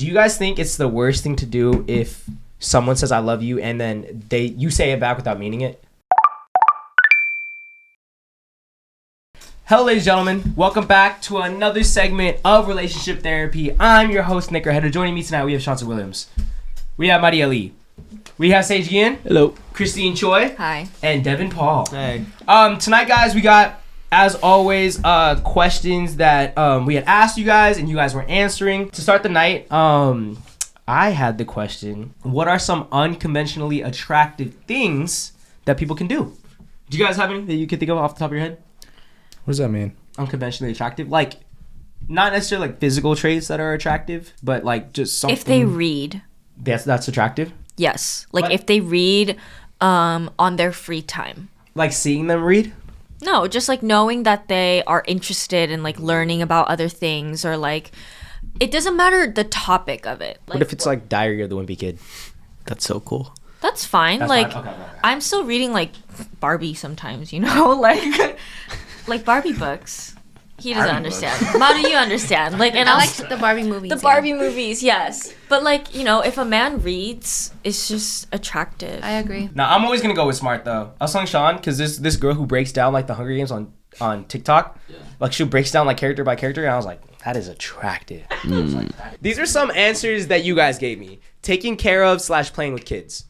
Do you guys think it's the worst thing to do if someone says I love you and then you say it back without meaning it? Hello, ladies and gentlemen. Welcome back to another segment of Relationship Therapy. I'm your host, Nick Arhedo. Joining me tonight, we have Shansa Williams. We have Maria Lee. We have Sage Guillen. Hello. Christine Choi. Hi. And Devin Paul. Hey. Tonight, guys, we got, as always, questions that we had asked you guys and you guys were answering. To start the night, I had the question, what are some unconventionally attractive things that people can do? Do you guys have any that you can think of off the top of your head? What does that mean? Unconventionally attractive? Like, not necessarily like physical traits that are attractive, but like just something. If they read. That's attractive? Yes. Like What? if they read on their free time. Like seeing them read? No, just like knowing that they are interested in like learning about other things, or like it doesn't matter the topic of it. Like, What if it's like Diary of the Wimpy Kid? That's so cool. that's fine. That's like fine? Okay. I'm still reading like Barbie sometimes, you know, like Barbie books. He doesn't understand. Maru, you understand. Like, and I I like the Barbie movies. the Barbie movies, yes. But like, you know, if a man reads, it's just attractive. I agree. Now, I'm always going to go with smart, though. I was telling Sean, because this girl who breaks down, like, the Hunger Games on TikTok, like, she breaks down, like, character by character, and I was like, that is attractive. These are some answers that you guys gave me. Taking care of / playing with kids.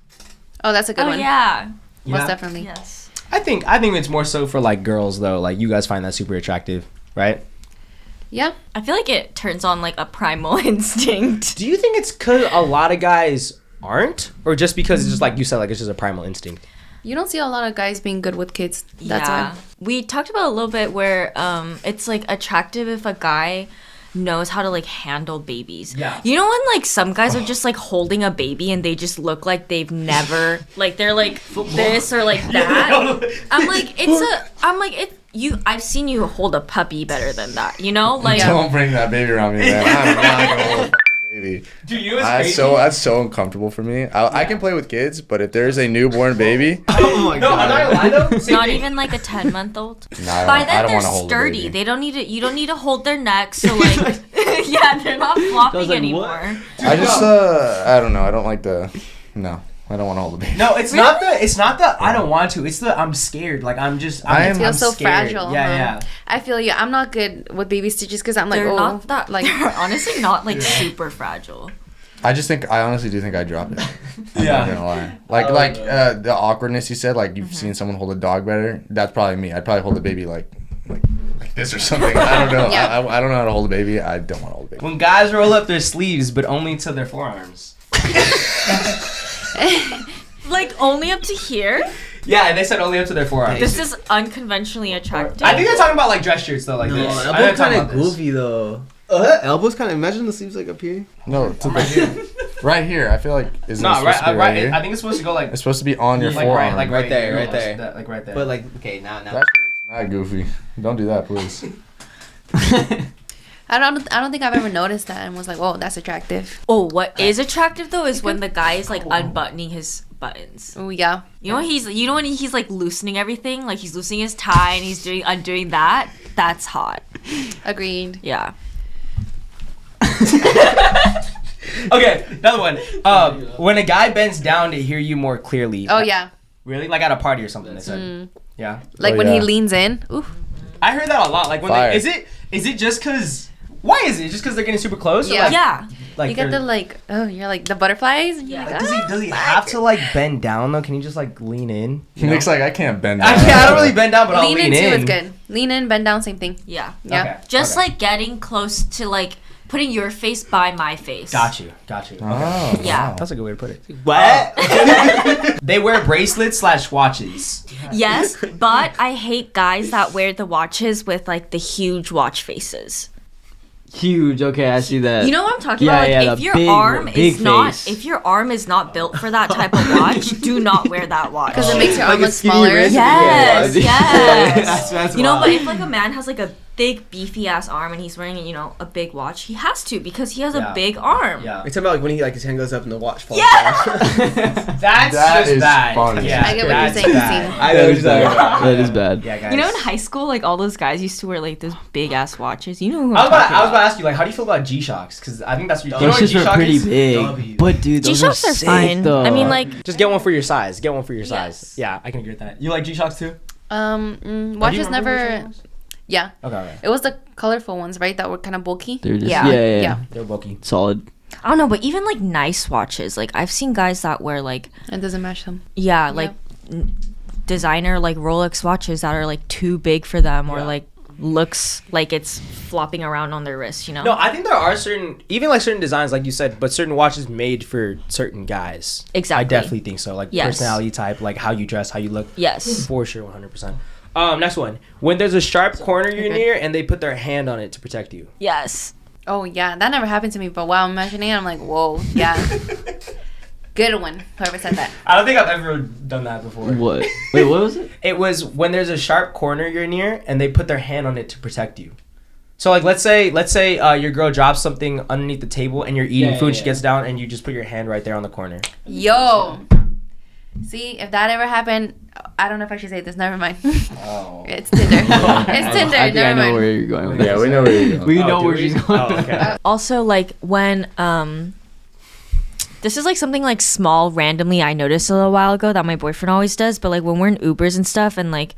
Oh, that's a good Oh one. yeah. Most definitely. Yes. I think it's more so for, like, girls, though. Like, you guys find that super attractive, right? Yeah. I feel like it turns on like a primal instinct. Do you think it's because a lot of guys aren't? Or just because it's just, like you said, like, it's just a primal instinct? You don't see a lot of guys being good with kids. That's why. We talked about a little bit where it's like attractive if a guy knows how to like handle babies. Yeah. You know when like some guys are just like holding a baby and they just look like they've never like they're like this or like that. I've seen you hold a puppy better than that, you know? Like Don't bring that baby around me, man. I'm not gonna hold a fucking baby. Dude, you know what's crazy? That's so uncomfortable for me. I can play with kids, but if there's a newborn baby, Oh my No, I'm not gonna lie, though. Same not thing. even like a 10-month-old. nah, By I then don't they're want to hold sturdy. a baby. They don't need to. You don't need to hold their neck. So like, yeah, they're not flopping like, anymore. what? I just I don't know. I don't like I don't want to hold a baby. No, it's not the I don't want to. It's the I'm scared. Like I'm I feel I'm so scared. fragile. Yeah. I feel you. I'm not good with baby stitches because I'm like, They're oh, not that. like They're honestly not like super fragile. I honestly do think I drop it. I'm Yeah. not gonna lie. Like the awkwardness you said, like you've seen someone hold a dog better. That's probably me. I'd probably hold a baby like this or something. I don't know. Yeah. I don't know how to hold a baby. I don't want to hold a baby. When guys roll up their sleeves, but only to their forearms. Like only up to here. Yeah, they said only up to their forearms. This is unconventionally attractive. I think they're talking about like dress shirts though, like No, this. I think elbow's they're talking kind of about this. goofy though. Elbow's kind of. Imagine the sleeves like up here. No, right here. I feel like isn't it No, supposed to be right here? I think it's supposed to go like It's supposed to be on your like forearm. right there, right almost, there. that, like right there. But like, okay, now. That shit is not goofy. Don't do that, please. I don't think I've ever noticed that and was like, whoa, that's attractive. Oh, what is attractive though is when the guy is like unbuttoning his buttons. Oh yeah. You know when he's like loosening everything, like he's loosening his tie and he's undoing that. That's hot. Agreed. Yeah. Okay, another one. When a guy bends down to hear you more clearly. Oh yeah. Really? Like at a party or something, they said. Yeah. Like Oh, when he yeah. leans in. Ooh. I heard that a lot. Like when Fire. is it just cause why is it? Just because they're getting super close? Or Yeah. like, Yeah. like You get they're- the like, oh, you're like the butterflies. And you're Yeah. like, like, does he have to like bend down though? Can he just like lean in? You know? Nick's like, I can't bend down. I don't really bend down, but I'll lean lean in too in. is good. Lean in, bend down, same thing. Yeah. Yeah. Okay. Just Okay. like getting close to like putting your face by my face. Got you. Okay. Oh, Yeah. wow. That's a good way to put it. What? They wear bracelets / watches. Yes, but I hate guys that wear the watches with like the huge watch faces. Huge. Okay, I see that. You know what I'm talking Yeah, about? Like yeah, if the your big- arm big is not face. if your arm is not built for that type of watch, do not wear that watch. Because it makes your arm Like a look skinny smaller. wrist. Yes, Yeah. yes. That's You know, wild. but if like a man has like a thick, beefy ass arm and he's wearing, you know, a big watch, he has to because he has Yeah. a big arm. Yeah. You're talking about like when he like his hand goes up and the watch falls Yeah. down. That's That just is bad. funny. Yeah, I get what you're that's saying, bad. Christine. I know what you're talking about. That is bad. Yeah, guys. You know, in high school, like all those guys used to wear like those big ass watches. You know who I was I'm about talking to ask you, like, how do you feel about G-Shocks? Because I think that's what you know Those what shits G-Shock are pretty is? big. W. But dude, those G-Shocks are sick, fine. though. I mean, like, Just get one for your size. Get one for your size. Yes. Yeah, I can agree with that. You like G-Shocks too? Watches never. Yeah, Okay, okay. it was the colorful ones, right? That were kind of bulky. They're just Yeah. yeah. They're bulky. Solid. I don't know, but even like nice watches, like I've seen guys that wear like, It doesn't match them. yeah, like designer like Rolex watches that are like too big for them or Yeah. like looks like it's flopping around on their wrist, you know? No, I think there are certain, even like certain designs, like you said, but certain watches made for certain guys. Exactly. I definitely think so. Like Yes. personality type, like how you dress, how you look. Yes. For sure, 100%. Next one. When there's a sharp corner you're Okay. near and they put their hand on it to protect you. Yes. Oh yeah, that never happened to me. But while I'm imagining it, I'm like, whoa, yeah. Good one. Whoever said that. I don't think I've ever done that before. What? Wait, what was it? It was when there's a sharp corner you're near and they put their hand on it to protect you. So like let's say your girl drops something underneath the table and you're eating food, she gets down and you just put your hand right there on the corner. Yo. See, if that ever happened, I don't know if I should say this. Never mind. Oh. It's Tinder. It's Tinder. I think I Never know mind. where you're going with Yeah, this. we know where you're going. We Oh, know do where we? she's going. Oh, okay. Also, like when this is like something like small randomly I noticed a little while ago that my boyfriend always does, but like when we're in Ubers and stuff and like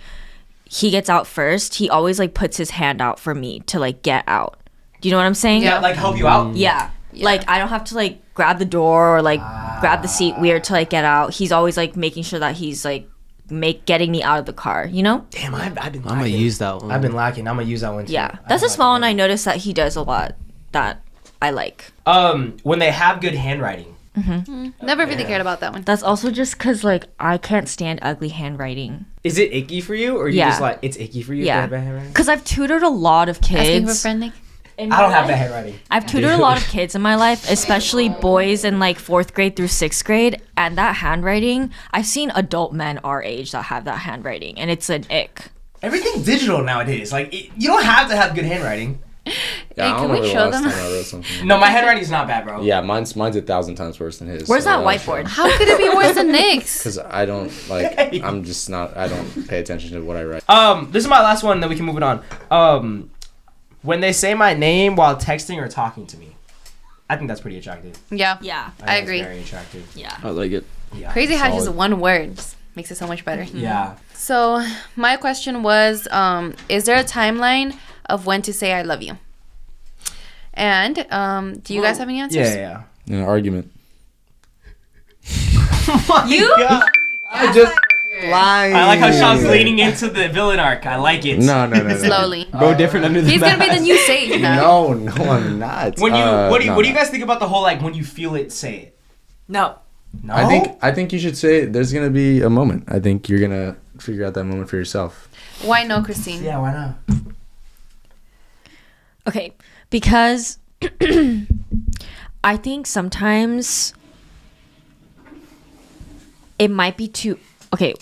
he gets out first, he always like puts his hand out for me to like get out. Do you know what I'm saying? Yeah. Like help you out? Yeah. Yeah. Like I don't have to like grab the door or like grab the seat weird to like get out. He's always like making sure that he's like getting me out of the car, you know? Damn, I've been lacking. I'm gonna use that one. I've been lacking. I'm gonna use that one too. Yeah. That's a small one I noticed that he does a lot that I like. When they have good handwriting. Never really cared about that one. That's also just cause like I can't stand ugly handwriting. Is it icky for you or you Yeah. just like it's icky for you? if Yeah. they have bad handwriting? Cause I've tutored a lot of kids. Asking for a friend, Nick. in I my don't have life. bad handwriting. I've tutored a lot of kids in my life, especially boys in like 4th grade through 6th grade. And that handwriting, I've seen adult men our age that have that handwriting, and it's an ick. Everything's digital nowadays. Like you don't have to have good handwriting. Yeah, I Hey, don't can we remember the show last them? time I wrote something. No, my handwriting's not bad, bro. Yeah, mine's 1,000 times worse than his. Where's that whiteboard? How could it be worse than Nick's? Because I don't like. I'm just not. I don't pay attention to what I write. This is my last one. Then we can move it on. When they say my name while texting or talking to me, I think that's pretty attractive. Yeah. Yeah. think I that's agree. Very attractive. Yeah. I like it. Yeah. Crazy how just Solid. one word just makes it so much better. Yeah. So my question was, is there a timeline of when to say I love you? And do you guys have any answers? Yeah. In an argument. You? I just lying. I like how Sean's leaning into the villain arc. I like it. No. Slowly. Bro, different under the He's gonna be the new Sage now. No, I'm not. When you what do no. you guys think about the whole like when you feel it, say it? No. No. I think you should say there's gonna be a moment. I think you're gonna figure out that moment for yourself. Why no, Christine? Yeah. Why not? Okay, because I think sometimes it might be too. Okay,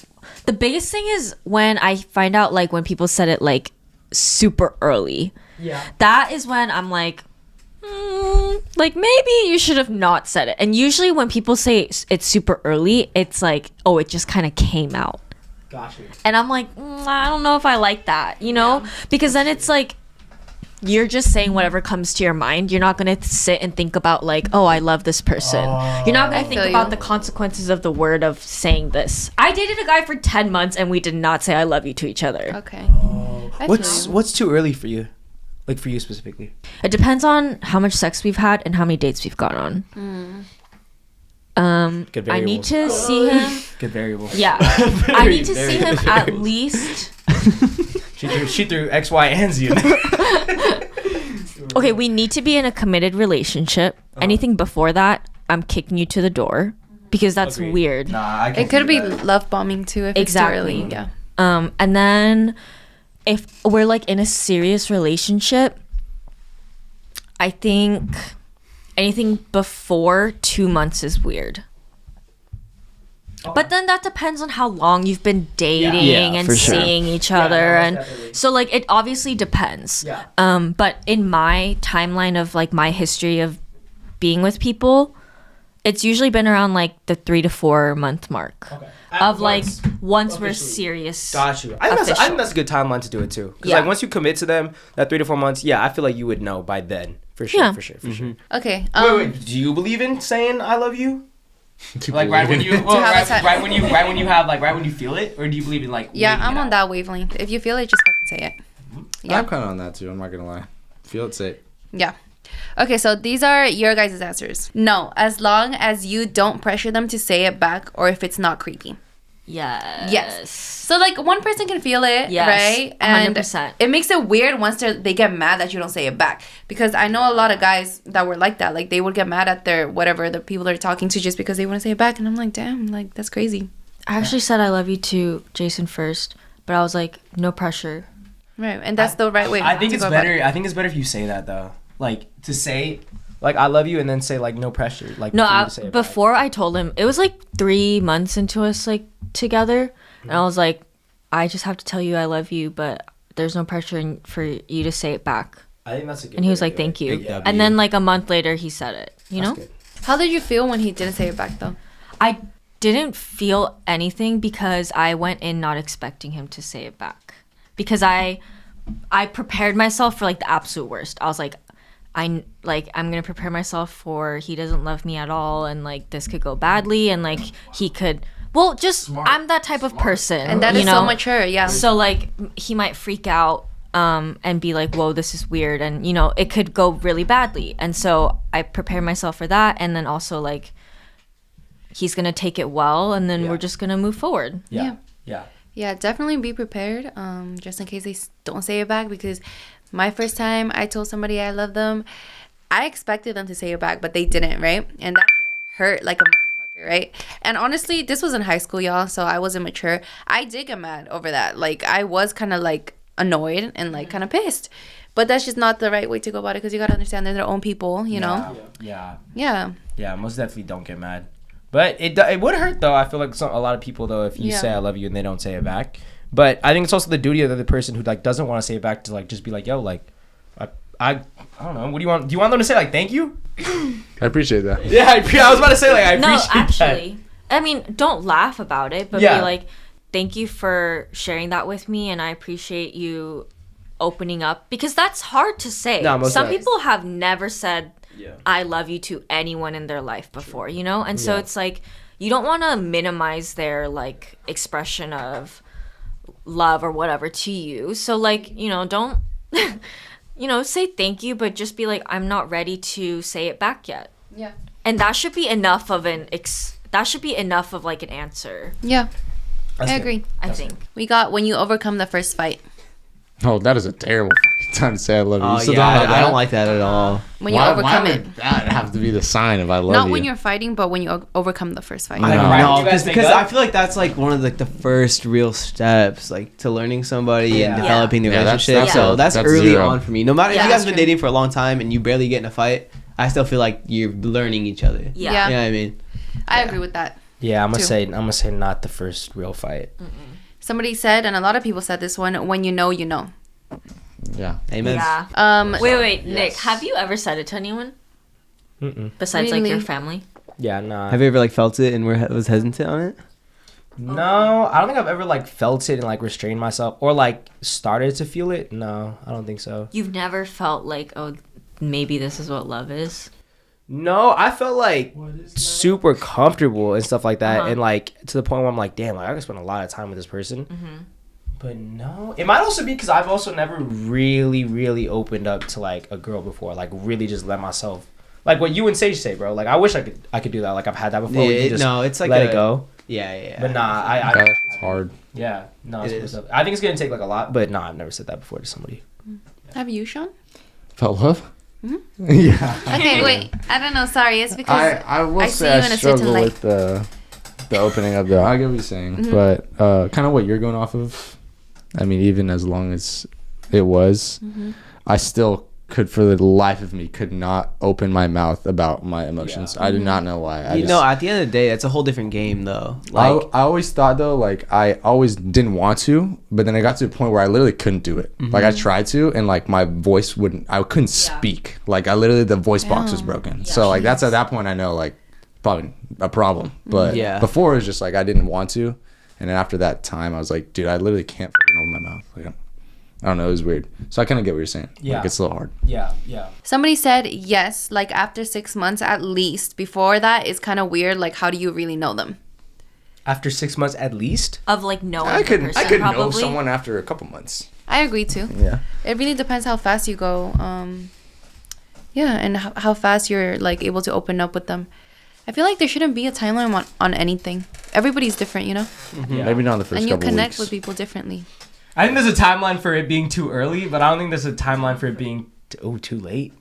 the biggest thing is when I find out like when people said it like super early. Yeah. That is when I'm like, like maybe you should have not said it. And usually when people say it's super early, it's like, oh, it just kind of came out. Gotcha. And I'm like, I don't know if I like that, you know? Because then it's like, you're just saying whatever comes to your mind. You're not going to sit and think about like, oh, I love this person. You're not going to think feel about you. the consequences of the word of saying this. I dated a guy for 10 months and we did not say I love you to each other. Okay. I What's feel you. what's too early for you? Like for you specifically? It depends on how much sex we've had and how many dates we've gone on. Good I need variables. to see him. Good variable. Yeah. I need to see him at least. She threw X, Y, and Z. Okay, we need to be in a committed relationship. Anything before that, I'm kicking you to the door because that's Agreed. weird. Nah, I can It could see be that. love bombing too if Exactly. it's too early. Yeah. And then if we're like in a serious relationship, I think anything before 2 months is weird. But then that depends on how long you've been dating Yeah, and for sure. seeing each Yeah, other, no, and definitely. so like it obviously depends. Yeah. But in my timeline of like my history of being with people, it's usually been around like the 3 to 4 month mark. Okay. Of like once we're officially. serious. Got you. I think that's a good timeline to do it too. Because Yeah. like once you commit to them, that 3 to 4 months, yeah, I feel like you would know by then. For sure, Yeah. for sure, for sure. Okay. Wait, do you believe in saying I love you? Like right when you, To have a time- right when you have like right when you feel it, or do you believe in like? Yeah, waiting I'm it on out? that wavelength. If you feel it, just fucking say it. Yeah. I'm kind of on that too. I'm not gonna lie. Feel it, say it. Yeah. Okay, so these are your guys' answers. No, as long as you don't pressure them to say it back or if it's not creepy. Yes. So like one person can feel it, Yes, right? And 100%. it makes it weird once they get mad that you don't say it back. Because I know a lot of guys that were like that. Like they would get mad at their whatever the people they're talking to just because they want to say it back. And I'm like, damn, like that's crazy. I actually said I love you to Jason first, but I was like, no pressure. Right, and that's the right way. I think to it's go about better. it. I think it's better if you say that though. Like to say, like I love you, and then say like no pressure. Like No, for you to say it back. before I told him, it was like 3 months into us like together, and I was like, I just have to tell you I love you, but there's no pressure for you to say it back. I think that's a good. And he way was to like, do it. thank you. Big W. And then like a month later, he said it. You know, That's good. How did you feel when he didn't say it back though? I didn't feel anything because I went in not expecting him to say it back, because I prepared myself for like the absolute worst. I was like, I'm gonna prepare myself for he doesn't love me at all, and like this could go badly, and like he could. Well, just I'm that type of person, And that you is know? so mature, yeah. So like he might freak out and be like, whoa, this is weird, and you know it could go really badly. And so I prepared myself for that, and then also like he's gonna take it well, and then Yeah. we're just gonna move forward. Yeah. Yeah. Yeah, definitely be prepared, just in case they don't say it back. Because my first time I told somebody I love them, I expected them to say it back, but they didn't, right? And that hurt like a motherfucker, right? And honestly, this was in high school, y'all, so I wasn't mature. I did get mad over that. Like, I was kind of like annoyed and like kind of pissed. But that's just not the right way to go about it, because you got to understand they're their own people, you know? Yeah. Yeah. Yeah. Most definitely don't get mad. But it would hurt though. I feel like a lot of people though, if you Yeah. say I love you and they don't say it back. But I think it's also the duty of the other person who like doesn't want to say it back to like just be like, yo, like I don't know. What do you want? Do you want them to say like thank you? I appreciate that. Yeah, I was about to say like I No, appreciate actually, I mean, don't laugh about it, but Yeah. be like, thank you for sharing that with me, and I appreciate you opening up, because that's hard to say. No, most Some definitely. people have never said Yeah. I love you to anyone in their life before, you know? And so Yeah. it's like you don't want to minimize their like expression of love or whatever to you. So like, you know, don't you know, say thank you, but just be like, I'm not ready to say it back yet. Yeah. And that should be enough of that should be enough of like an answer, Yeah. That's I good. agree. I think. We got when you overcome the first fight. Oh, that is a terrible fucking time to say I love you. Oh, You still yeah, don't know I that? don't like that at all. When you Why overcome would it. that have to be the sign of I love Not you? when you're fighting, but when you overcome the first fight. Like, No. right when No, you guys make because up? I feel like that's like one of like the first real steps, like to learning somebody Yeah. and developing the Yeah, that's- relationship. that's So a- that's that's early zero. on for me. No matter Yeah, if you guys that's have been true. dating for a long time and you barely get in a fight, I still feel like you're learning each other. Yeah. Yeah. You know what I mean? I agree with that. Yeah, I'm Two. gonna say not the first real fight. Somebody said, and a lot of people said this one, when you know, you know. Yeah. Amen. Yeah. Wait, Nick, have you ever said it to anyone Mm-mm. besides like your Really? family? Yeah, nah. Have you ever like felt it and was hesitant on it? No, I don't think I've ever like felt it and like restrained myself or like started to feel it. No, I don't think so. You've never felt like, oh, maybe this is what love is? No, I felt like super comfortable and stuff like that, Uh-huh. and like to the point where I'm like, damn, like I could spend a lot of time with this person. Mm-hmm. But no, it might also be because I've also never really opened up to like a girl before, like really just let myself, like what you and Sage say, bro. Like I wish I could do that. Like I've had that before. where you Yeah, just no, it's like let it go. Yeah. But nah, I It's hard. yeah, no, It it's is. I think it's gonna take like a lot, but nah, I've never said that before to somebody. Have you, Sean? Felt love? Mhm. Yeah. Okay, wait. I don't know. Sorry. It's because I will I see say you I in a certain struggle light. with the opening of the. I get what you're saying, Mhm. but kind of what you're going off of. I mean, even as long as it was, Mhm. I still for the life of me could not open my mouth about my emotions. I do not know why. At the end of the day, that's a whole different game, though. Like, I always thought though, like I always didn't want to, but then I got to a point where I literally couldn't do it. Like I tried to, and like my voice I couldn't speak. Like I literally, the voice box was broken. So like that's at that point I know like probably a problem. But before it was just like I didn't want to, and then after that time I was like, dude, I literally can't fucking open my mouth. Like I don't know, it was weird. So I kind of get what you're saying. Yeah. Like it's a little hard. Yeah. Somebody said yes, like after 6 months at least. Before that, it's kind of weird. Like, how do you really know them? After 6 months at least? Of like knowing I could the person, know probably. someone after a couple months. I agree too. Yeah. It really depends how fast you go. And how fast you're like able to open up with them. I feel like there shouldn't be a timeline on anything. Everybody's different, you know? Yeah. Maybe not in the first And you couple connect weeks. with people differently. I think there's a timeline for it being too early, but I don't think there's a timeline for it being too late.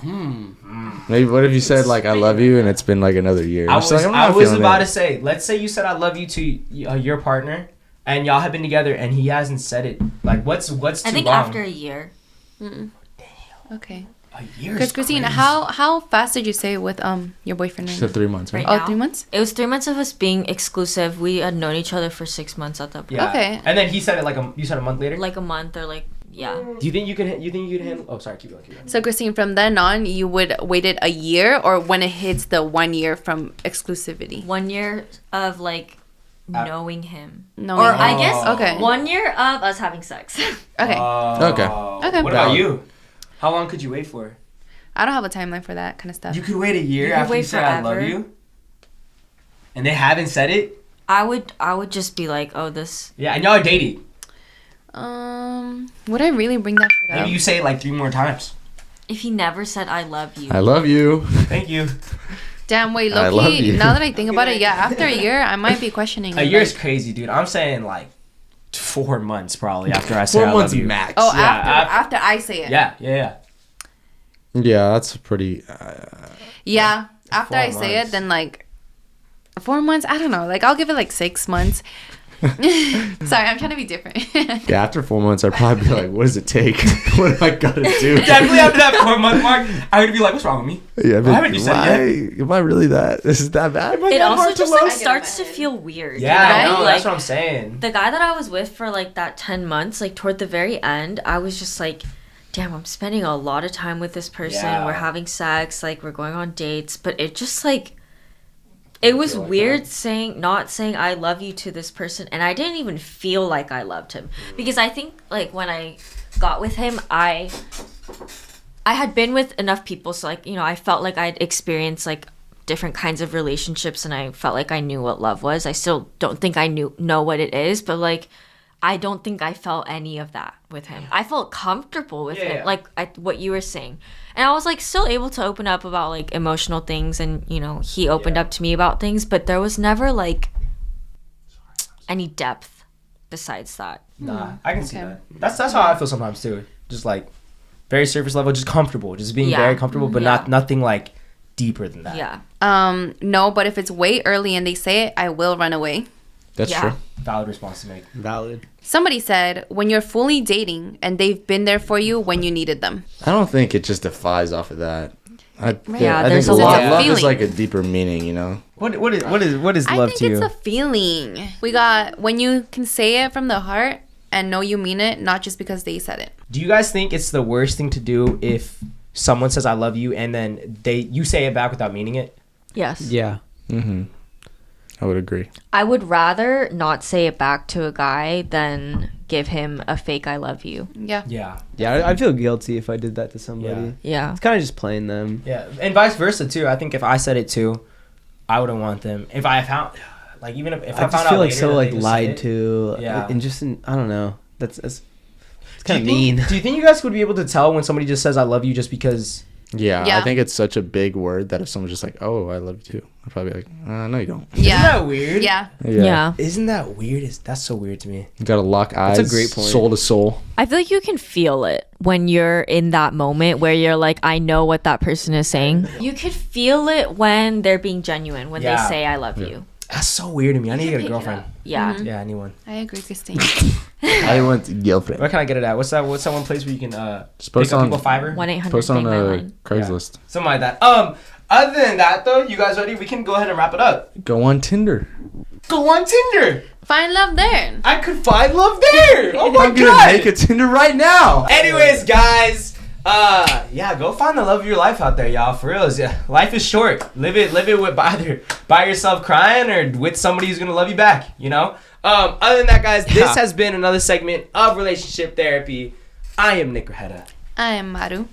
Maybe what if you said like I love you and it's been like another year? I was, Like, I'm not I was feeling about it. to say, let's say you said I love you to your partner, and y'all have been together, and he hasn't said it. Like, what's too I think long? after a year. Okay. A year. Because Christine, how fast did you say it with your boyfriend? She Right said now? 3 months, right? Right Oh, now? 3 months? It was 3 months of us being exclusive. We had known each other for 6 months at that point. Yeah. Okay. And then he said it you said a month later. Like a month or like, yeah. Do you think you could handle? Oh, sorry. Keep going. So Christine, from then on, you would waited a year, or when it hits the 1 year from exclusivity? 1 year of like knowing him. Knowing Or him. I guess Okay. 1 year of us having sex. Okay. Okay. Okay. What about you? How long could you wait for? I don't have a timeline for that kind of stuff. You could wait a year You could after you wait said I love forever. you, and they haven't said it. I would just be like, oh, this. Yeah, and y'all are dating. Would I really bring that shit up? Maybe you say it like 3 more times. If he never said I love you. I love you. Thank you. Damn, wait, I love Loki, you. now that I think about it, yeah, after a year, I might be questioning A it, year is like- crazy, dude. I'm saying like 4 months probably after I say 4 I months love you. max. Oh, Yeah, after I say it. Yeah. Yeah, that's pretty. Yeah, after 4 I say months. it, then like 4 months, I don't know. Like, I'll give it like 6 months. Sorry, I'm trying to be different. Yeah, after 4 months, I'd probably be like, what does it take? What do I gotta do? Definitely after that 4 month mark, I would be like, what's wrong with me? Yeah, Why haven't you said why? it Am I really that? This is that bad? It also just like I get starts it. to feel weird. Yeah, I you know? know, Like, that's what I'm saying. the guy that I was with for like that 10 months, like toward the very end, I was just like, damn, I'm spending a lot of time with this person. Yeah. We're having sex, like we're going on dates, but it just like it was feel like weird that. not saying I love you to this person, and I didn't even feel like I loved him because I think like when I got with him, I had been with enough people, so like, you know, I felt like I'd experienced like different kinds of relationships, and I felt like I knew what love was. I still don't think I know what it is, but like I don't think I felt any of that with him. I felt comfortable with him, Yeah. like what you were saying. And I was like still able to open up about like emotional things, and you know, he opened up to me about things, but there was never like any depth besides that. Nah, I can see Okay. that. That's how I feel sometimes too. Just like very surface level, just comfortable, just being Yeah. very comfortable, but Yeah. nothing like deeper than that. Yeah. No, but if it's way early and they say it, I will run away. That's Yeah. true. Valid response to make. valid. Somebody said when you're fully dating and they've been there for you when you needed them. I don't think it just defies off of that. Yeah, I there's think a lot of love is feeling. like a deeper meaning, you know? What is I love think to it's you? a feeling. We got when you can say it from the heart and know you mean it, not just because they said it. Do you guys think it's the worst thing to do if someone says I love you and then you say it back without meaning it? Yes. Yeah. Mm-hmm. I would agree. I would rather not say it back to a guy than give him a fake I love you. Yeah. Yeah. Yeah, I feel guilty if I did that to somebody. Yeah. Yeah. It's kind of just playing them. Yeah, and vice versa too. I think if I said it too, I wouldn't want them. If I found, like, even if I I found just out feel like later so that like they just lied said it- to. Yeah. And just I don't know. That's it's Do you kind of think- mean. Do you think you guys would be able to tell when somebody just says I love you just because? Yeah, Yeah. I think it's such a big word that if someone's just like, oh, I love you too, I'd probably be like, no, you don't. Yeah. Isn't that weird? Yeah. Yeah. Isn't that weird? That's so weird to me. You gotta lock eyes. That's a great point. Soul to soul. I feel like you can feel it when you're in that moment where you're like, I know what that person is saying. You could feel it when they're being genuine, when Yeah. they say I love you. That's so weird to me. I need to get a pick it girlfriend. up. Yeah. Yeah, I need one. I agree, Christine. I want a girlfriend. Where can I get it at? What's that one place where you can Just pick post up on people Fiverr? 1-800 post on Stay My Line. Craigslist. Something like that. Other than that though, you guys ready? We can go ahead and wrap it up. Go on Tinder. Go on Tinder. Find love there. I could find love there. Oh my I'm gonna god. make a Tinder right now. Anyways, guys, yeah, go find the love of your life out there, y'all. For real, yeah, life is short. Live it with either by yourself crying or with somebody who's gonna love you back. You know. Other than that, guys, this has been another segment of Relationship Therapy. I am Nick Rajeda. I am Maru.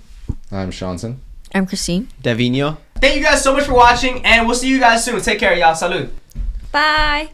I'm Shanson. I'm Christine. Davino. Thank you guys so much for watching, and we'll see you guys soon. Take care, y'all. Salud. Bye.